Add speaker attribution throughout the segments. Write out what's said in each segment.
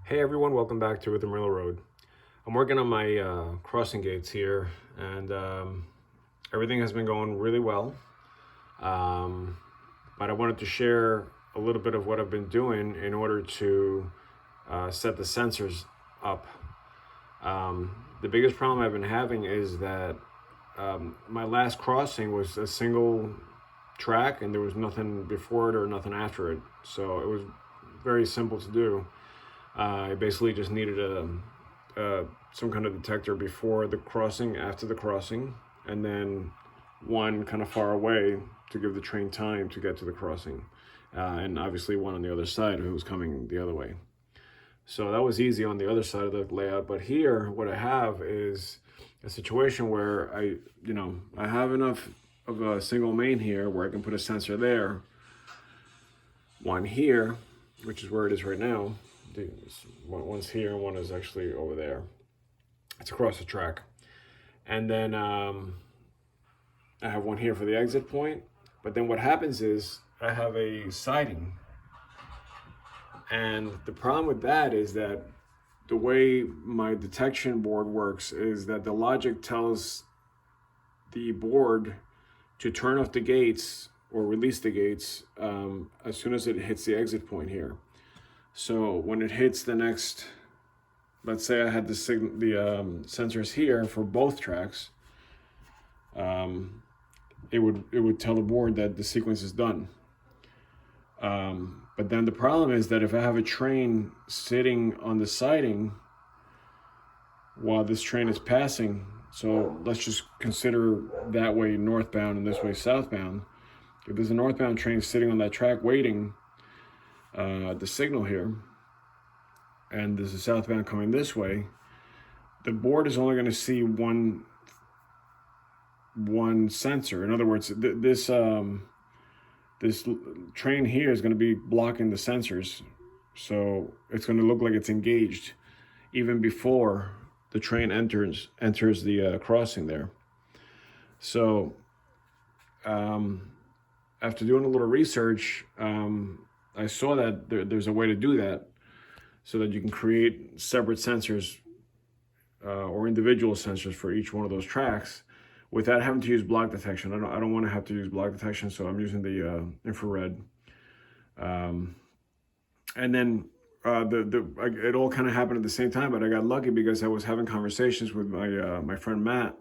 Speaker 1: Hey everyone, welcome back to Rhythm Rail Road. I'm working on my crossing gates here, and everything has been going really well. Um, but I wanted to share a little bit of what I've been doing in order to set the sensors up. The biggest problem I've been having is that my last crossing was a single track, and there was nothing before it or nothing after it. So it was very simple to do. I basically just needed some kind of detector before the crossing, after the crossing, and then one kind of far away to give the train time to get to the crossing, and obviously one on the other side who was coming the other way. So that was easy on the other side of the layout. But here, what I have is a situation where I have enough of a single main here where I can put a sensor there, one here, which is where it is right now. One's here and one is actually over there. It's across the track. And then I have one here for the exit point. But then what happens is I have a siding. And the problem with that is that the way my detection board works is that the logic tells the board to turn off the gates or release the gates as soon as it hits the exit point here. So when it hits the next, let's say I had the sensors here for both tracks, it would tell the board that the sequence is done. But then the problem is that if I have a train sitting on the siding while this train is passing, so let's just consider that way northbound and this way southbound. If there's a northbound train sitting on that track waiting, the signal here, and there's a southbound coming this way, the board is only going to see one sensor. In other words, this train here is going to be blocking the sensors, so it's going to look like it's engaged even before the train enters the crossing there. So after doing a little research, I saw that there's a way to do that so that you can create separate sensors or individual sensors for each one of those tracks without having to use block detection. I don't want to have to use block detection, so I'm using the infrared. And then it all kind of happened at the same time, but I got lucky because I was having conversations with my friend Matt,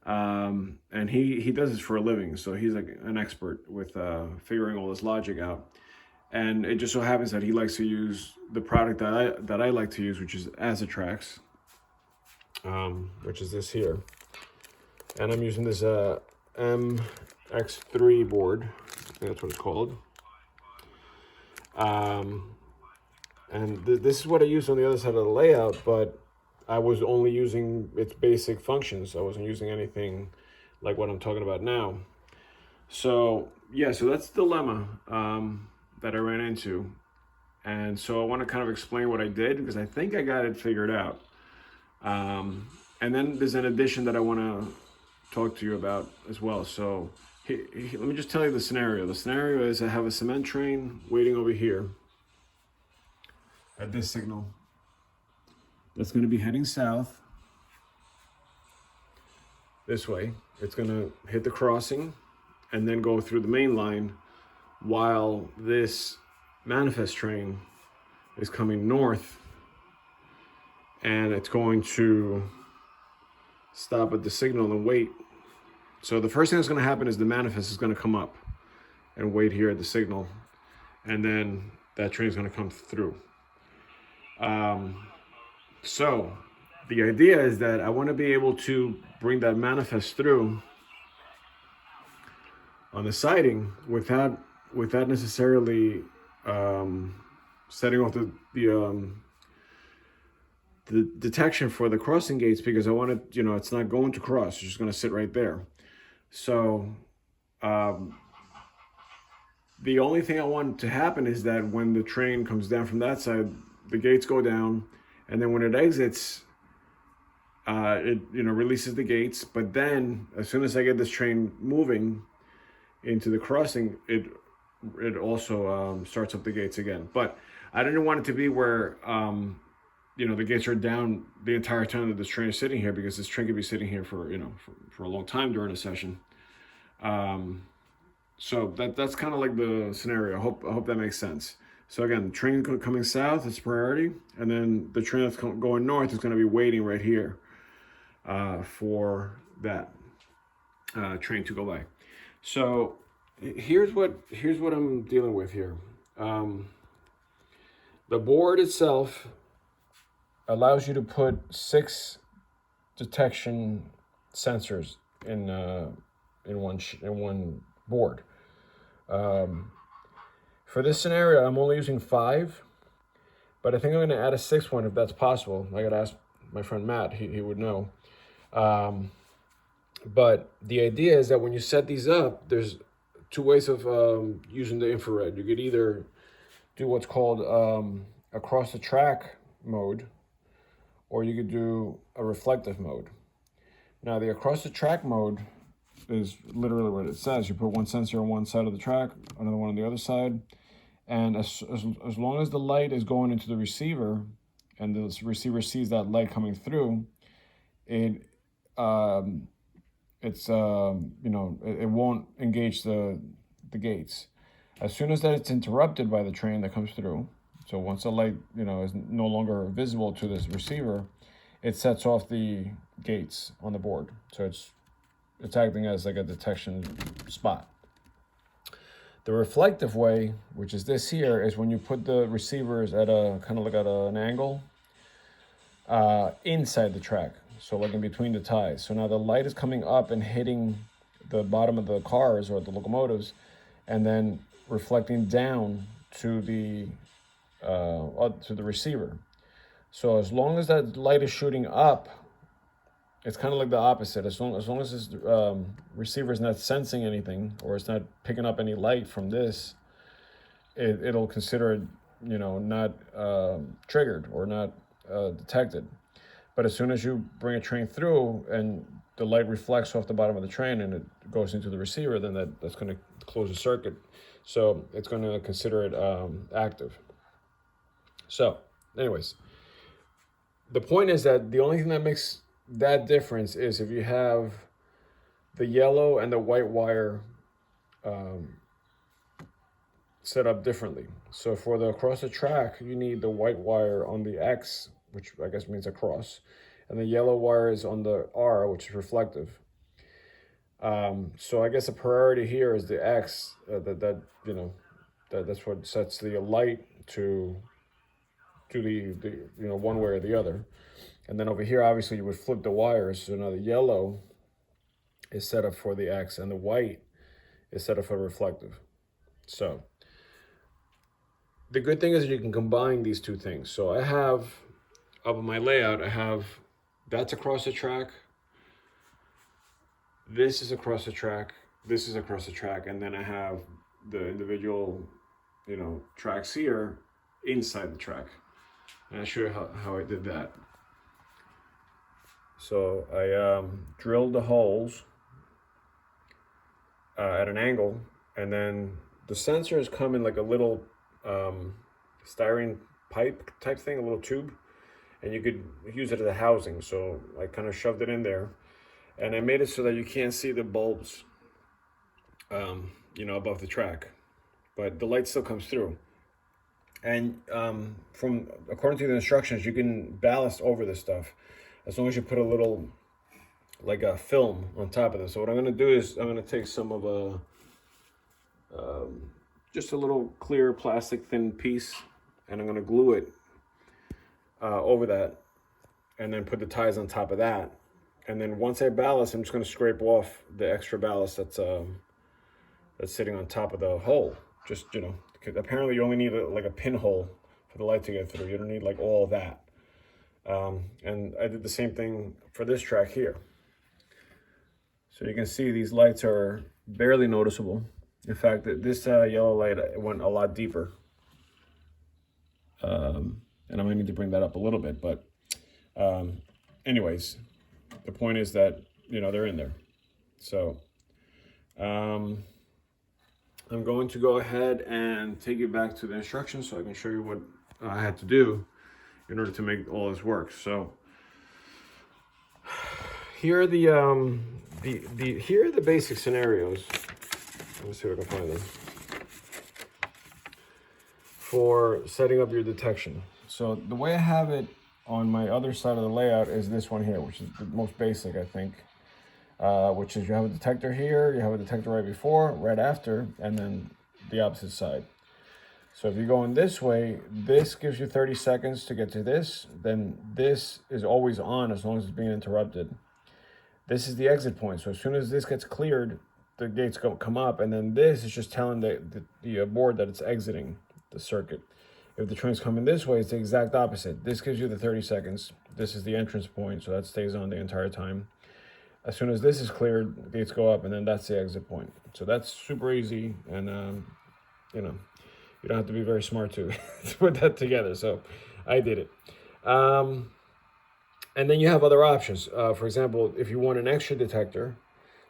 Speaker 1: and he does this for a living, so he's like an expert with figuring all this logic out. And it just so happens that he likes to use the product that I like to use, which is Azatrax, which is this here. And I'm using this MX3 board. I think that's what it's called. And this is what I used on the other side of the layout, but I was only using its basic functions. I wasn't using anything like what I'm talking about now. So yeah, so that's the dilemma that I ran into. And so I want to kind of explain what I did because I think I got it figured out. And then there's an addition that I want to talk to you about as well. So let me just tell you the scenario. The scenario is I have a cement train waiting over here at this signal. That's going to be heading south this way. It's going to hit the crossing and then go through the main line while this manifest train is coming north, and it's going to stop at the signal and wait. So the first thing that's going to happen is the manifest is going to come up and wait here at the signal, and then that train is going to come through. So the idea is that I want to be able to bring that manifest through on the siding without necessarily setting off the detection for the crossing gates, because I want to, it's not going to cross. It's just going to sit right there. So the only thing I want to happen is that when the train comes down from that side, the gates go down, and then when it exits, it releases the gates. But then as soon as I get this train moving into the crossing, it also starts up the gates again. But I didn't want it to be where, you know, the gates are down the entire time that this train is sitting here, because this train could be sitting here for, you know, for a long time during a session. So that's kind of like the scenario. I hope that makes sense. So again, the train coming south is priority, and then the train that's going north is going to be waiting right here for that train to go by. So here's what I'm dealing with here. The board itself allows you to put 6 detection sensors in one board. For this scenario, I'm only using 5, but I think I'm going to add a 6th one if that's possible. I got to ask my friend Matt; he would know. But the idea is that when you set these up, there's 2 ways of using the infrared. You could either do what's called across the track mode, or you could do a reflective mode. Now, the across the track mode is literally what it says. You put one sensor on one side of the track, another one on the other side, and as long as the light is going into the receiver, and the receiver sees that light coming through, it won't engage the gates. As soon as that it's interrupted by the train that comes through, so once the light, you know, is no longer visible to this receiver, it sets off the gates on the board. So it's acting as like a detection spot. The reflective way, which is this here, is when you put the receivers at a kind of like at an angle inside the track, so like in between the ties. So now the light is coming up and hitting the bottom of the cars or the locomotives, and then reflecting down to the receiver. So as long as that light is shooting up, it's kind of like the opposite. As long as this receiver is not sensing anything, or it's not picking up any light from this, it'll consider it, you know, not triggered or not detected. But as soon as you bring a train through and the light reflects off the bottom of the train and it goes into the receiver, then that's going to close the circuit. So it's going to consider it active. So anyways, the point is that the only thing that makes that difference is if you have the yellow and the white wire set up differently. So for the across the track, you need the white wire on the X, which I guess means across, and the yellow wire is on the R, which is reflective. So I guess the priority here is the X. That's what sets the light to the one way or the other. And then over here, obviously, you would flip the wires. So now the yellow is set up for the X, and the white is set up for reflective. So the good thing is you can combine these 2 things. So I have, up in my layout, I have that's across the track, this is across the track, this is across the track, and then I have the individual, tracks here inside the track. And I'll show you how I did that. So I drilled the holes at an angle, and then the sensors come in like a little styrene pipe type thing, a little tube, and you could use it as a housing. So I kind of shoved it in there, and I made it so that you can't see the bulbs, above the track, but the light still comes through. And according to the instructions, you can ballast over this stuff as long as you put a little, like a film on top of this. So what I'm going to do is I'm going to take some of just a little clear plastic thin piece, and I'm going to glue it over that, and then put the ties on top of that. And then once I ballast, I'm just going to scrape off the extra ballast that's sitting on top of the hole. Just, apparently you only need like a pinhole for the light to get through. You don't need like all that. And I did the same thing for this track here. So you can see these lights are barely noticeable. In fact, this yellow light went a lot deeper. And I might need to bring that up a little bit, but anyways, the point is that, they're in there. So I'm going to go ahead and take you back to the instructions so I can show you I had to do in order to make all this work. So here are the here are the basic scenarios. Let me see if I can find them for setting up your detection. So the way I have it on my other side of the layout is this one here, which is the most basic, I think. Which is you have a detector here, you have a detector right before, right after, and then the opposite side. So if you're going this way, this gives you 30 seconds to get to this. Then this is always on as long as it's being interrupted. This is the exit point. So as soon as this gets cleared, the gates come up, and then this is just telling the board that it's exiting the circuit. If the train's coming this way, it's the exact opposite. This gives you the 30 seconds. This is the entrance point, so that stays on the entire time. As soon as this is cleared, the gates go up, and then that's the exit point. So that's super easy, and you know, you don't have to be very smart to put that together. So I did it. And then you have other options. For example, if you want an extra detector,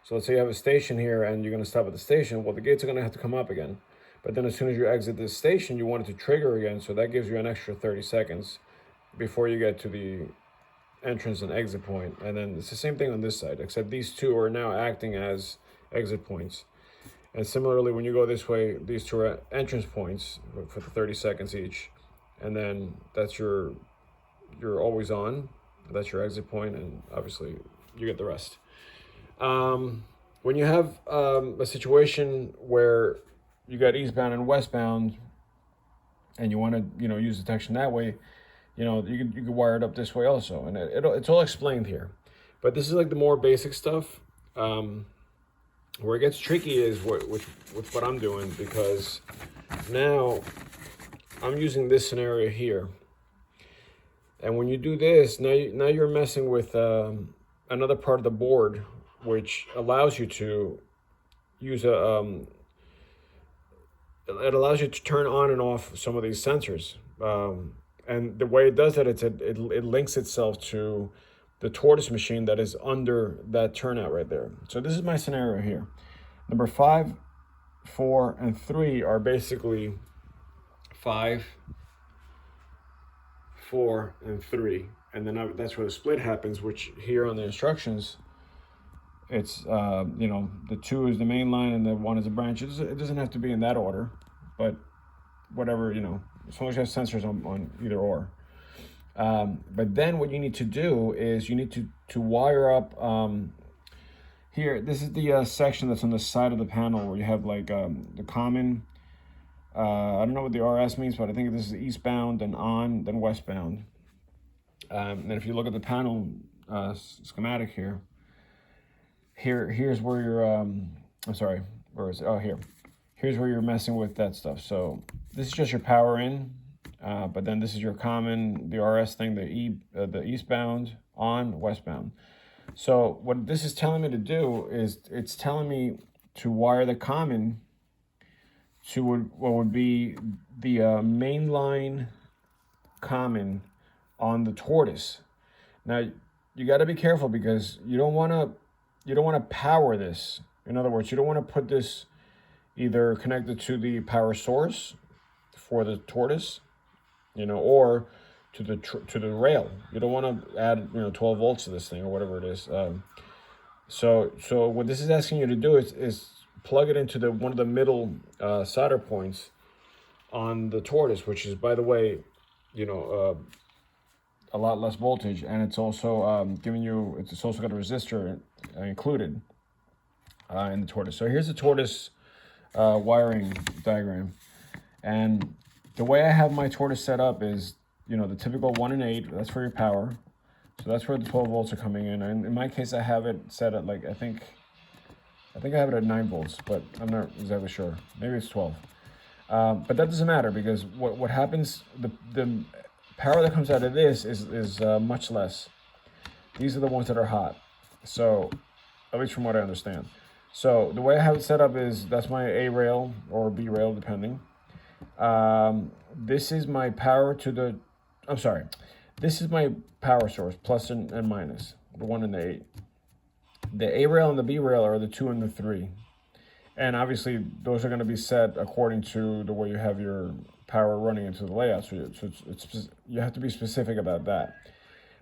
Speaker 1: so let's say you have a station here and you're going to stop at the station, well, the gates are going to have to come up again. But then as soon as you exit this station, you want it to trigger again, so that gives you an extra 30 seconds before you get to the entrance and exit point. And then it's the same thing on this side, except these two are now acting as exit points. And similarly, when you go this way, these two are entrance points for the 30 seconds each. And then that's you're always on. That's your exit point, and obviously you get the rest. When you have a situation where you got eastbound and westbound, and you want to use detection that way, you could wire it up this way also, and it's all explained here. But this is like the more basic stuff. Where it gets tricky is with what I'm doing, because now I'm using this scenario here. And when you do this, now you're messing with another part of the board, which allows you to use it allows you to turn on and off some of these sensors. And the way it does that, it links itself to the tortoise machine that is under that turnout right there. So this is my scenario here. Number 5, 4, and 3 are basically 5, 4, and 3, and then that's where the split happens, which here on the instructions, it's the 2 is the main line and the 1 is a branch. It doesn't have to be in that order, but whatever, as long as you have sensors on either or. But then what you need to do is you need to wire up here. This is the section that's on the side of the panel where you have like the common, I don't know what the RS means, but I think this is eastbound and on, then westbound. And if you look at the panel schematic here, here's where you're, I'm sorry, where is it? Oh, here. Here's where you're messing with that stuff. So this is just your power in, but then this is your common, the RS thing, the eastbound, on, westbound. So what this is telling me to do is it's telling me to wire the common to what would be the mainline common on the tortoise. Now you got to be careful, because you don't want to power this. In other words, you don't want to put this either connected to the power source for the tortoise, or to the rail. You don't want to add 12 volts to this thing or whatever it is. So what this is asking you to do is plug it into one of the middle solder points on the tortoise, which is, by the way, a lot less voltage, and it's also it's also got a resistor included in the tortoise. So here's the tortoise wiring diagram, and the way I have my tortoise set up is the typical 1 and 8. That's for your power, so that's where the 12 volts are coming in. And in my case, I have it set at I think I have it at 9 volts, but I'm not exactly sure. Maybe it's 12. But that doesn't matter, because what happens, the power that comes out of this is much less. These are the ones that are hot. So, at least from what I understand. So the way I have it set up is that's my A rail or B rail, depending. This is my power to the, this is my power source, plus and minus, the 1 and the 8. The A rail and the B rail are the 2 and the 3. And obviously those are going to be set according to the way you have your power running into the layout. So you have to be specific about that.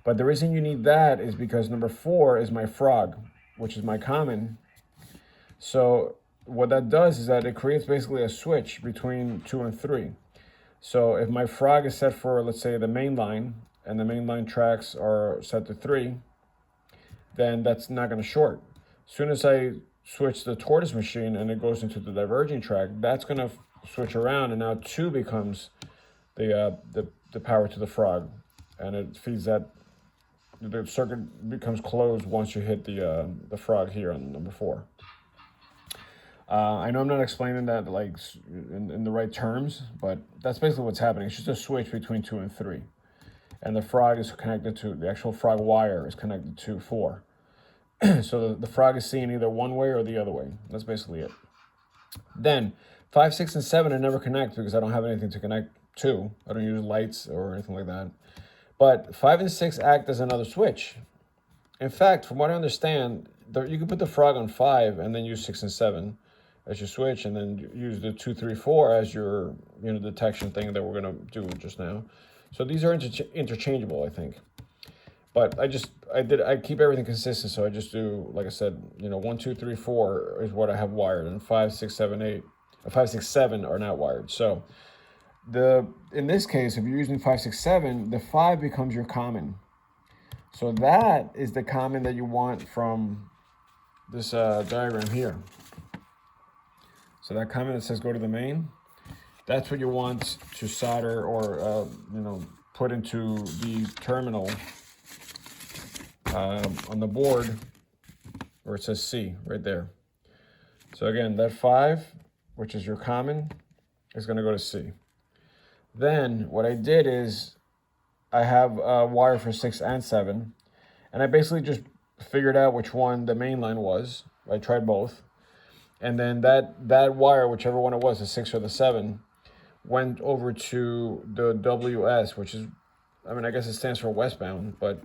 Speaker 1: But the reason you need that is because number 4 is my frog, which is my common. So what that does is that it creates basically a switch between 2 and 3. So if my frog is set for, let's say, the main line, and the main line tracks are set to 3, then that's not going to short. As soon as I switch the tortoise machine and it goes into the diverging track, that's going to switch around, and now 2 becomes the power to the frog, and it feeds that. The circuit becomes closed once you hit the frog here on number 4. I know I'm not explaining that like in the right terms, but that's basically what's happening. It's just a switch between 2 and 3, and the frog is connected to the actual frog wire is connected to 4. So the frog is seen either one way or the other way. That's basically it. Then 5, 6, and 7 I never connect because I don't have anything to connect to. I don't use lights or anything like that. But 5 and 6 act as another switch. In fact, from what I understand, you can put the frog on 5 and then use 6 and 7 as your switch, and then use the 2, 3, 4 as your detection thing that we're going to do just now. So these are interchangeable, I think. But I keep everything consistent, so I just do, like I said, 1, 2, 3, 4 is what I have wired, and 5, 6, 7, 8, 5, 6, 7 are not wired. So in this case, if you're using 5, 6, 7, the 5 becomes your common. So that is the common that you want from this diagram here. So that common that says go to the main, that's what you want to solder or put into the terminal on the board where it says C right there. So again, that 5, which is your common, is going to go to C. Then what I did is I have a wire for 6 and 7, and I basically just figured out which one the main line was. I tried both, and then that wire, whichever one it was, the 6 or the 7, went over to the WS, which is, I guess it stands for westbound, but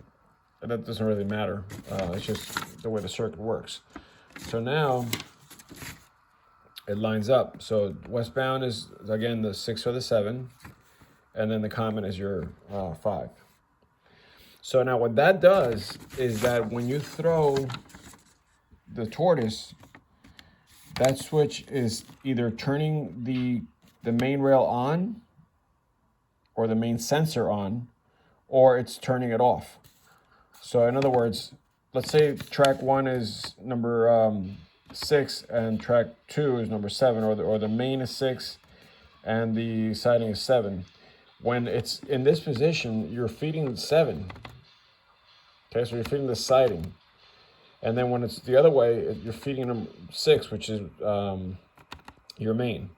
Speaker 1: that doesn't really matter. It's just the way the circuit works. So now it lines up. So westbound is, again, the 6 or the 7, and then the common is your 5. So now what that does is that when you throw the tortoise, that switch is either turning the main rail on, or the main sensor on, or it's turning it off. So in other words, let's say track 1 is number 6 and track 2 is number 7, or the main is 6 and the siding is 7. When it's in this position, you're feeding 7. Okay, so you're feeding the siding. And then when it's the other way, you're feeding them 6, which is your main.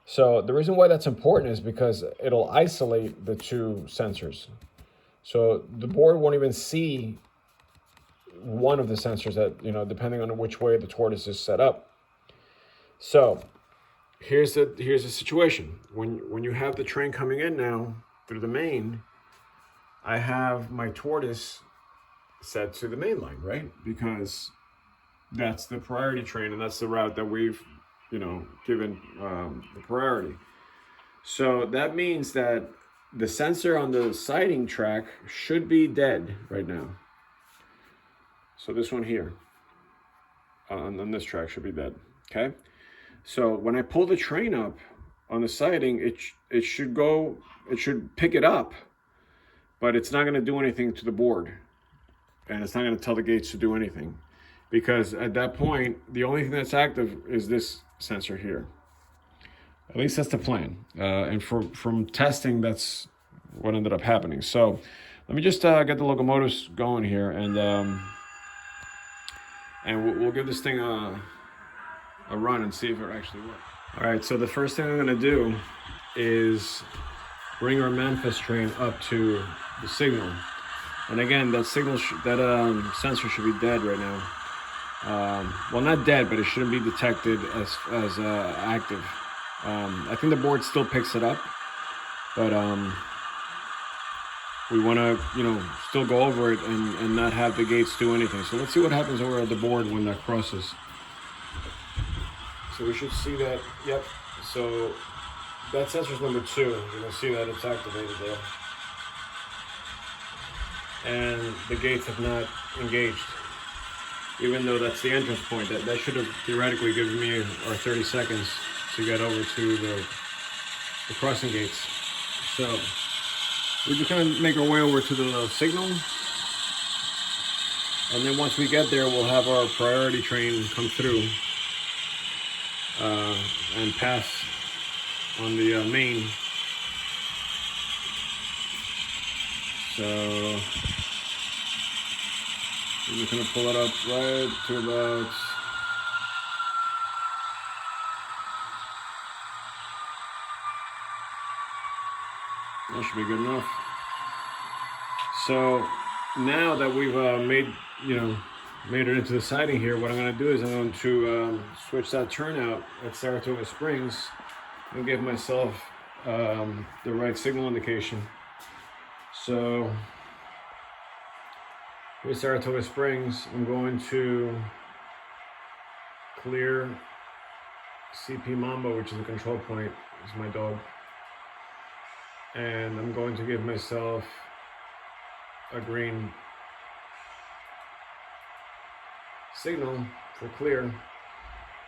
Speaker 1: So the reason why that's important is because it'll isolate the 2 sensors. So the board won't even see one of the sensors that, depending on which way the tortoise is set up. So here's the situation. When you have the train coming in now through the main, I have my tortoise set to the main line, right? Because that's the priority train, and that's the route that we've, given the priority. So that means that the sensor on the siding track should be dead right now. So this one here on this track should be dead, okay? So when I pull the train up on the siding, it should pick it up, but it's not going to do anything to the board, and it's not going to tell the gates to do anything, because at that point the only thing that's active is this sensor here. At least that's the plan, and from testing, that's what ended up happening. So let me just get the locomotives going here, and we'll give this thing a run and see if it actually works. All right, so the first thing I'm going to do is bring our manifest train up to the signal. And again, that signal, sensor should be dead right now. Well, not dead, but it shouldn't be detected as active. I think the board still picks it up, but we want to, still go over it and not have the gates do anything. So let's see what happens over at the board when that crosses. So we should see that, yep. So that sensor's number 2. You can see that it's activated there. And the gates have not engaged. Even though that's the entrance point, that should have theoretically given me our 30 seconds to get over to the crossing gates. So we're just gonna make our way over to the signal, and then once we get there, we'll have our priority train come through and pass on the main. So we're just gonna pull it up right to about that should be good enough. So now that we've made it into the siding here, what I'm going to do is I'm going to switch that turnout at Saratoga Springs and give myself the right signal indication. So with Saratoga Springs, I'm going to clear CP Mambo, which is the control point, is my dog. And I'm going to give myself a green signal for clear,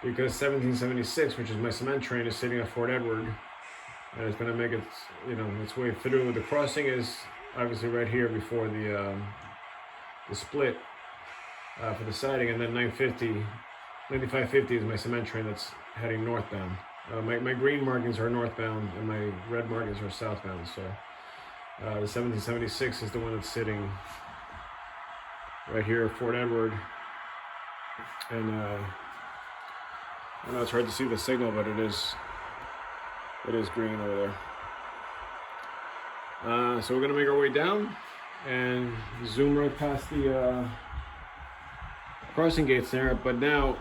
Speaker 1: because 1776, which is my cement train, is sitting at Fort Edward, and it's going to make its way through. The crossing is obviously right here before the split for the siding, and then 9550 is my cement train that's heading northbound. My green markings are northbound and my red markings are southbound. So the 1776 is the one that's sitting right here at Fort Edward. And I know it's hard to see the signal, but it is green over there. So we're gonna make our way down and zoom right past the crossing gates there. But now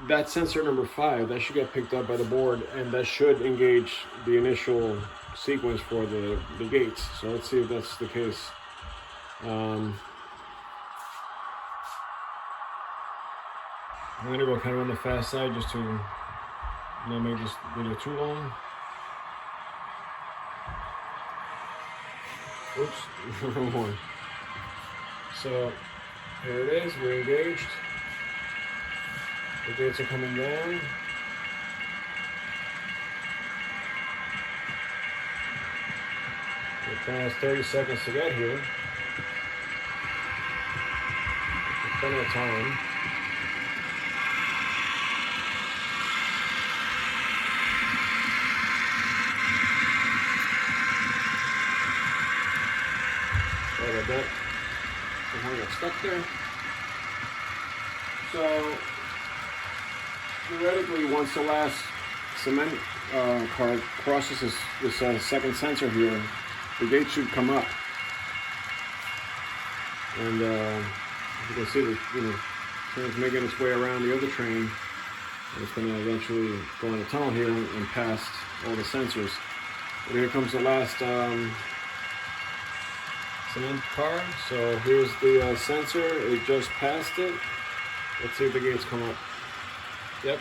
Speaker 1: that sensor number 5, that should get picked up by the board, and that should engage the initial sequence for the gates. So let's see if that's the case. I'm gonna go kind of on the fast side just to not make this video too long. Oops, wrong one. So here it is, we're engaged. The gates are coming down. The train has 30 seconds to get here. Plenty of time. Sorry about that. I got stuck there. So theoretically, once the last cement car crosses this second sensor here, the gate should come up. And you can see the train's making its way around the other train, and it's going to eventually go in the tunnel here and past all the sensors. But here comes the last cement car. So here's the sensor. It just passed it. Let's see if the gates come up. Yep.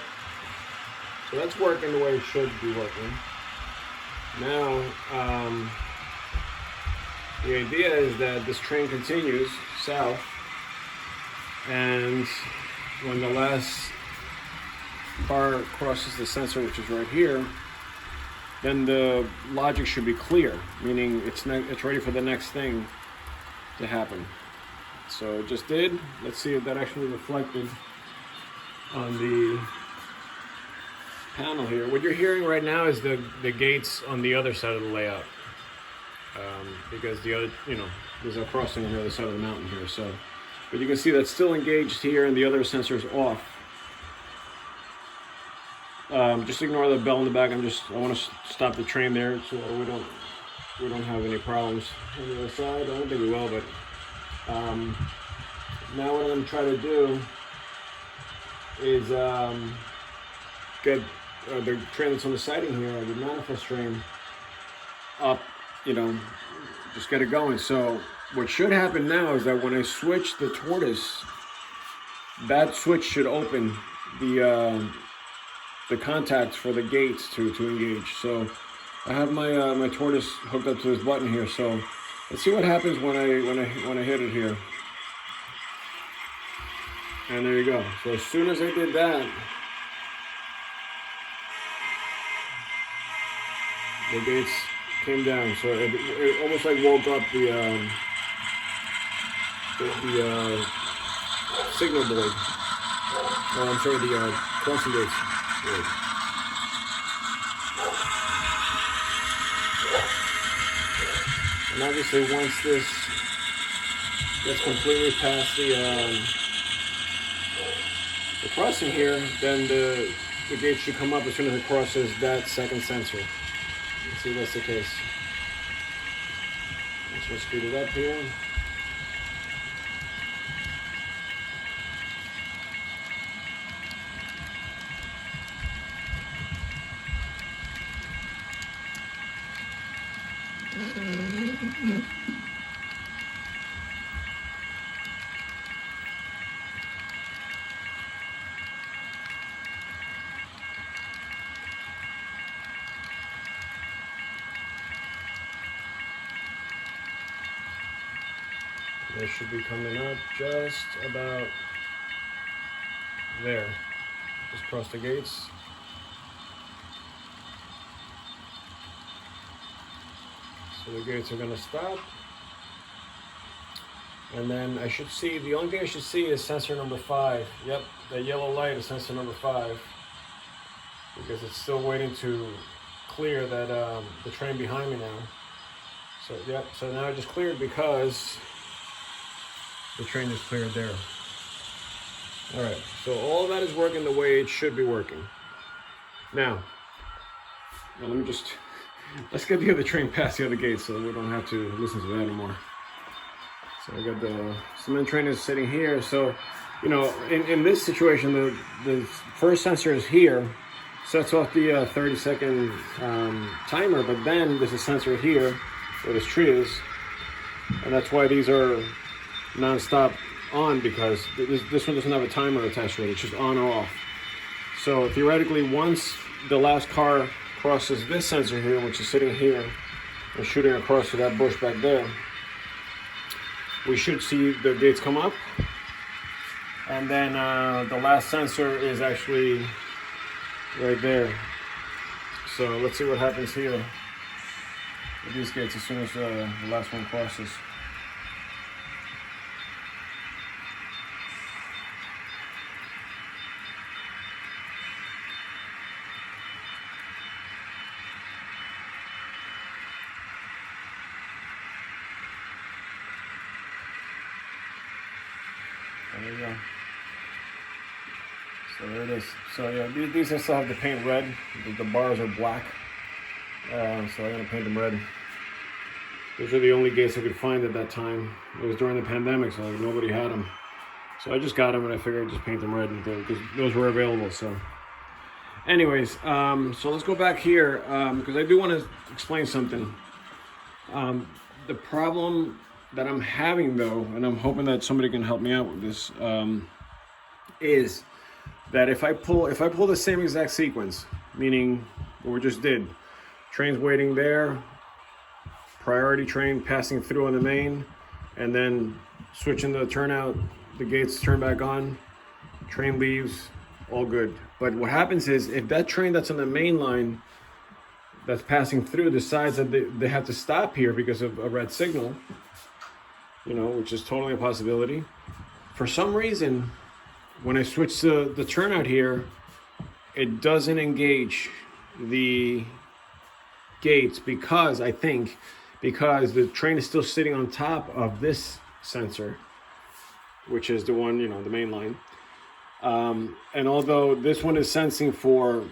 Speaker 1: So that's working the way it should be working. Now, the idea is that this train continues south, and when the last car crosses the sensor, which is right here, then the logic should be clear, meaning it's ready for the next thing to happen. So it just did. Let's see if that actually reflected on the panel here. What you're hearing right now is the gates on the other side of the layout, because the other, there's a crossing on the other side of the mountain here. So, but you can see that's still engaged here, and the other sensor's off. Just ignore the bell in the back. I want to stop the train there so we don't have any problems on the other side. I don't think we will, but now what I'm going to try to do is get the train that's on the siding here, the manifest train, up, just get it going. So what should happen now is that when I switch the tortoise, that switch should open the contacts for the gates to engage. So I have my my tortoise hooked up to this button here, so let's see what happens when I hit it here. And there you go. So as soon as I did that, the gates came down. So it almost like woke up the signal board. Oh, I'm sorry, the crossing gates board. And obviously, once this gets completely past the crossing here, then the gate should come up as soon as it crosses that second sensor. Let's see if that's the case. Let's speed it up here. They should be coming up just about there. Just cross the gates. So the gates are gonna stop. And then I should see, the only thing I should see is sensor number 5. Yep, that yellow light is sensor number 5. Because it's still waiting to clear that the train behind me now. So yep, so now it just cleared because the train is cleared there. All right, so all that is working the way it should be working. Now let me just, let's get the other train past the other gate so that we don't have to listen to that anymore. So I got the cement train is sitting here. So, you know, in this situation, the first sensor is here, sets off the 30-second timer, but then there's a sensor here where this tree is, and that's why these are non-stop on, because this one doesn't have a timer attached to it. It's just on or off. So theoretically, once the last car crosses this sensor here, which is sitting here and shooting across to that bush back there, we should see the gates come up. And then the last sensor is actually right there. So let's see what happens here with these gates as soon as the last one crosses. There you go. So there it is. So yeah, these I still have to paint red. The bars are black. So I'm gonna paint them red. Those are the only gates I could find at that time. It was during the pandemic, so nobody had them. So I just got them, and I figured I'd just paint them red because those were available. So, anyways, so let's go back here because I do want to explain something. The problem that I'm having, though, and I'm hoping that somebody can help me out with this, is that if I pull the same exact sequence, meaning what we just did, train's waiting there, priority train passing through on the main, and then switching the turnout, the gates turn back on, train leaves, all good. But what happens is, if that train that's on the main line that's passing through decides that they have to stop here because of a red signal, you know, which is totally a possibility. For some reason, when I switch the turnout here, it doesn't engage the gates because the train is still sitting on top of this sensor, which is the one, you know, the main line. And although this one is sensing for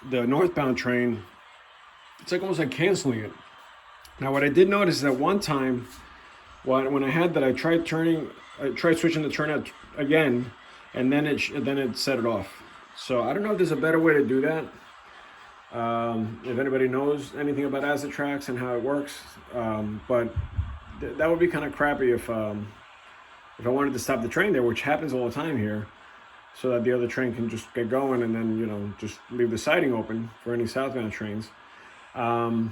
Speaker 1: the northbound train, it's like almost like canceling it. Now, what I did notice is that one time, when I had that, I tried switching the turnout again, and then it set it off. So I don't know if there's a better way to do that. If anybody knows anything about Azatrax and how it works, but that would be kind of crappy if I wanted to stop the train there, which happens all the time here, so that the other train can just get going and then, you know, just leave the siding open for any southbound trains. So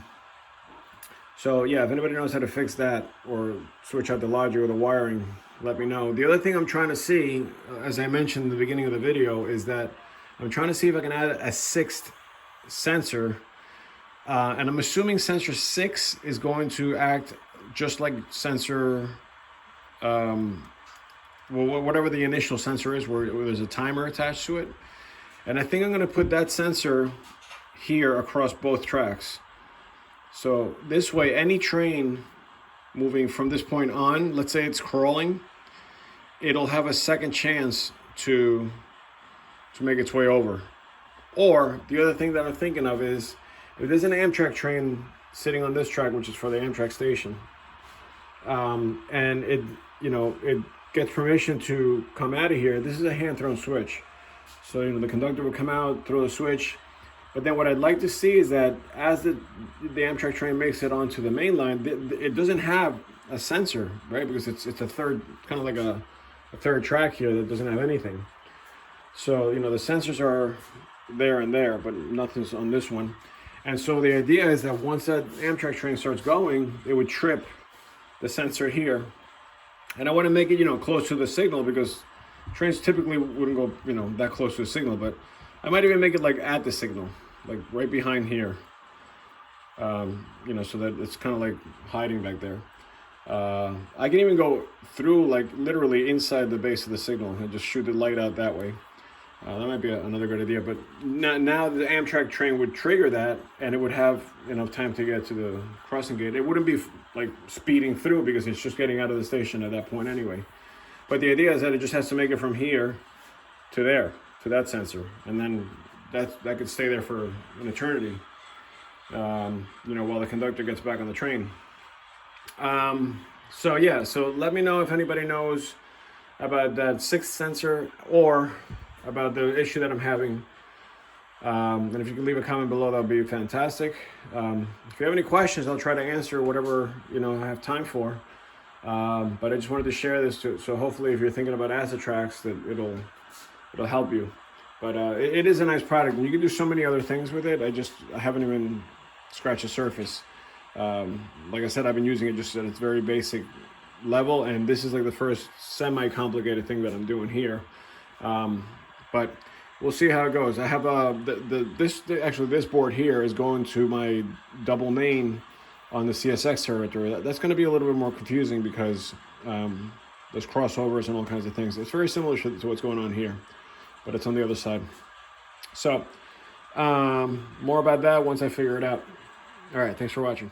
Speaker 1: yeah, if anybody knows how to fix that or switch out the logic or the wiring, let me know. The other thing I'm trying to see, as I mentioned in the beginning of the video, is that I'm trying to see if I can add a sixth sensor. And I'm assuming sensor 6 is going to act just like sensor, well, whatever the initial sensor is, where there's a timer attached to it. And I think I'm going to put that sensor here across both tracks. So this way, any train moving from this point on, let's say it's crawling, it'll have a second chance to make its way over. Or the other thing that I'm thinking of is, if there's an Amtrak train sitting on this track, which is for the Amtrak station, and it gets permission to come out of here, this is a hand-thrown switch. So the conductor will come out, throw the switch. But then what I'd like to see is that as the Amtrak train makes it onto the main line, it doesn't have a sensor, right? Because it's a third, kind of like a third track here that doesn't have anything. So the sensors are there and there, but nothing's on this one. And so the idea is that once that Amtrak train starts going, it would trip the sensor here. And I want to make it, close to the signal, because trains typically wouldn't go, that close to the signal. But I might even make it like at the signal, like right behind here. So that it's kind of like hiding back there. I can even go through, like literally inside the base of the signal and just shoot the light out that way. That might be another good idea, but now the Amtrak train would trigger that, and it would have enough time to get to the crossing gate. It wouldn't be like speeding through, because it's just getting out of the station at that point anyway. But the idea is that it just has to make it from here to there, to that sensor, and then that could stay there for an eternity, while the conductor gets back on the train. So yeah, so let me know if anybody knows about that sixth sensor, or about the issue that I'm having. And if you can leave a comment below, that would be fantastic. If you have any questions, I'll try to answer whatever I have time for. But I just wanted to share this so hopefully if you're thinking about Azatrax, that it'll help you. But it is a nice product, and you can do so many other things with it. I haven't even scratched the surface. Like I said, I've been using it just at its very basic level, and this is like the first semi-complicated thing that I'm doing here. But we'll see how it goes. I have this board here is going to my double main on the CSX territory. That's going to be a little bit more confusing, because there's crossovers and all kinds of things. It's very similar to what's going on here, but it's on the other side. So more about that once I figure it out. All right, thanks for watching.